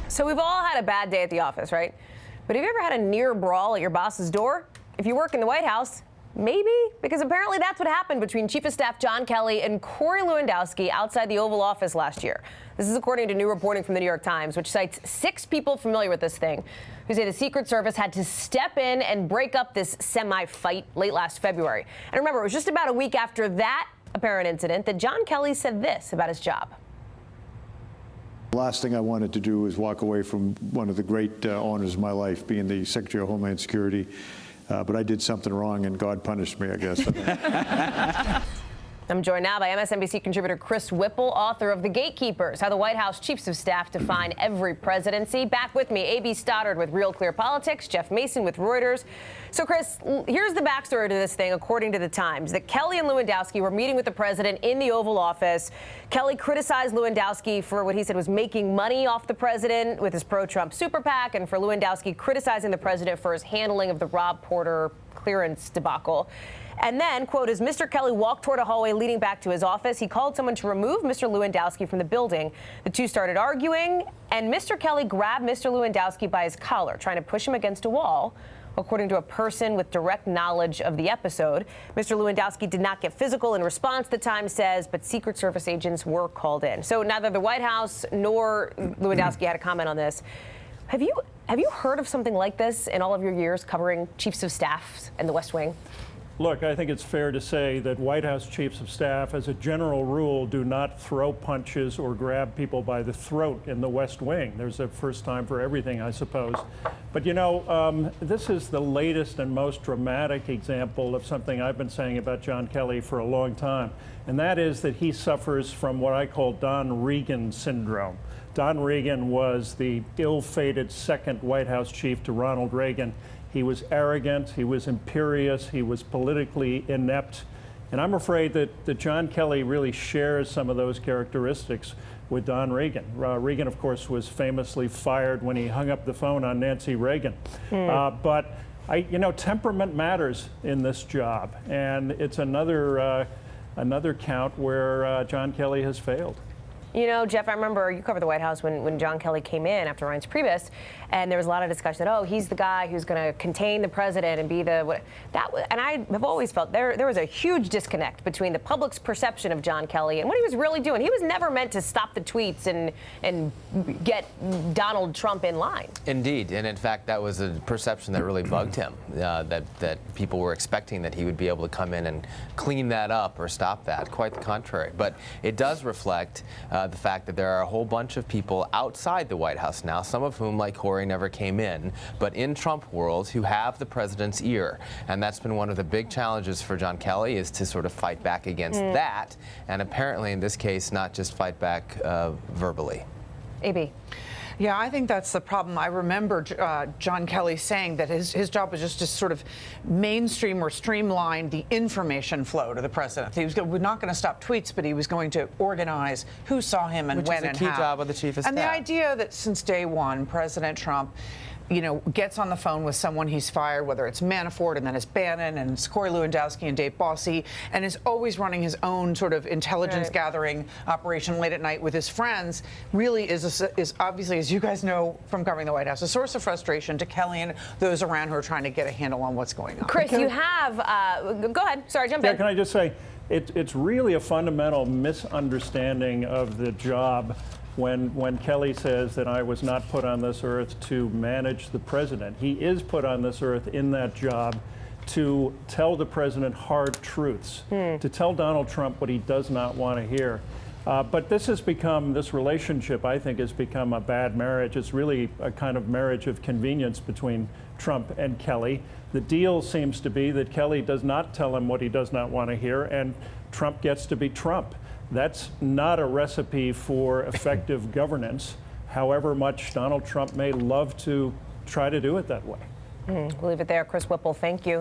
So we've all had a bad day at the office, right? But have you ever had a near brawl at your boss's door? If you work in the White House, maybe, because apparently that's what happened between Chief of Staff John Kelly and Corey Lewandowski outside the Oval Office last year. This is according to new reporting from the New York Times, which cites 6 people familiar with this thing who say the Secret Service had to step in and break up this semi-fight late last February. And remember, it was just about a week after that apparent incident that John Kelly said this about his job. The last thing I wanted to do was walk away from one of the great honors of my life, being the Secretary of Homeland Security. But I did something wrong, and God punished me, I guess. I'm joined now by MSNBC contributor Chris Whipple, author of The Gatekeepers, How the White House Chiefs of Staff Define Every Presidency. Back with me, A.B. Stoddard with Real Clear Politics, Jeff Mason with Reuters. So, Chris, here's the backstory to this thing, according to the Times, that Kelly and Lewandowski were meeting with the president in the Oval Office. Kelly criticized Lewandowski for what he said was making money off the president with his pro-Trump super PAC, and for Lewandowski criticizing the president for his handling of the Rob Porter clearance debacle. And then, quote, as Mr. Kelly walked toward a hallway leading back to his office, he called someone to remove Mr. Lewandowski from the building. The two started arguing, and Mr. Kelly grabbed Mr. Lewandowski by his collar, trying to push him against a wall. According to a person with direct knowledge of the episode, Mr. Lewandowski did not get physical in response, the Times says, but Secret Service agents were called in. So neither the White House nor Lewandowski had a comment on this. Have you heard of something like this in all of your years covering chiefs of staff and the West Wing? Look, I think it's fair to say that White House chiefs of staff, as a general rule, do not throw punches or grab people by the throat in the West Wing. There's a first time for everything, I suppose. But, you know, this is the latest and most dramatic example of something I've been saying about John Kelly for a long time, and that is that he suffers from what I call Don Regan syndrome. Don Regan was the ill-fated second White House chief to Ronald Reagan. He was arrogant, he was imperious, he was politically inept. And I'm afraid that John Kelly really shares some of those characteristics with Don Regan. Reagan, of course, was famously fired when he hung up the phone on Nancy Reagan. But temperament matters in this job. And it's another count where John Kelly has failed. You know, Jeff, I remember you covered the White House when John Kelly came in after Reince Priebus, and there was a lot of discussion that, oh, he's the guy who's going to contain the president and be the and I have always felt there was a huge disconnect between the public's perception of John Kelly and what he was really doing. He was never meant to stop the tweets and get Donald Trump in line. Indeed, and in fact, that was a perception that really bugged him. That people were expecting that he would be able to come in and clean that up or stop that. Quite the contrary, but it does reflect the fact that there are a whole bunch of people outside the White House now, some of whom, like Corey, never came in, but in Trump world, who have the president's ear. And that's been one of the big challenges for John Kelly, is to sort of fight back against that, and apparently in this case, not just fight back verbally. A.B. Yeah, I think that's the problem. I remember John Kelly saying that his job was just to sort of mainstream or streamline the information flow to the president. He was not going to stop tweets, but he was going to organize who saw him and when and how. Which is a key job of the chief of staff. And the idea that since day one, President Trump, you know, gets on the phone with someone he's fired, whether it's Manafort and then it's Bannon and it's Corey Lewandowski and Dave Bosse, and is always running his own sort of intelligence gathering operation late at night with his friends, really is obviously, as you guys know from covering the White House, a source of frustration to Kelly and those around who are trying to get a handle on what's going on. Chris, you have, go ahead, sorry, jump in. Can I just say, it's really a fundamental misunderstanding of the job when Kelly says that I was not put on this earth to manage the president. He is put on this earth in that job to tell the president hard truths, to tell Donald Trump what he does not want to hear. But this relationship, I think, has become a bad marriage. It's really a kind of marriage of convenience between Trump and Kelly. The deal seems to be that Kelly does not tell him what he does not want to hear, and Trump gets to be Trump. That's not a recipe for effective governance, however much Donald Trump may love to try to do it that way. We'll leave it there. Chris Whipple, thank you.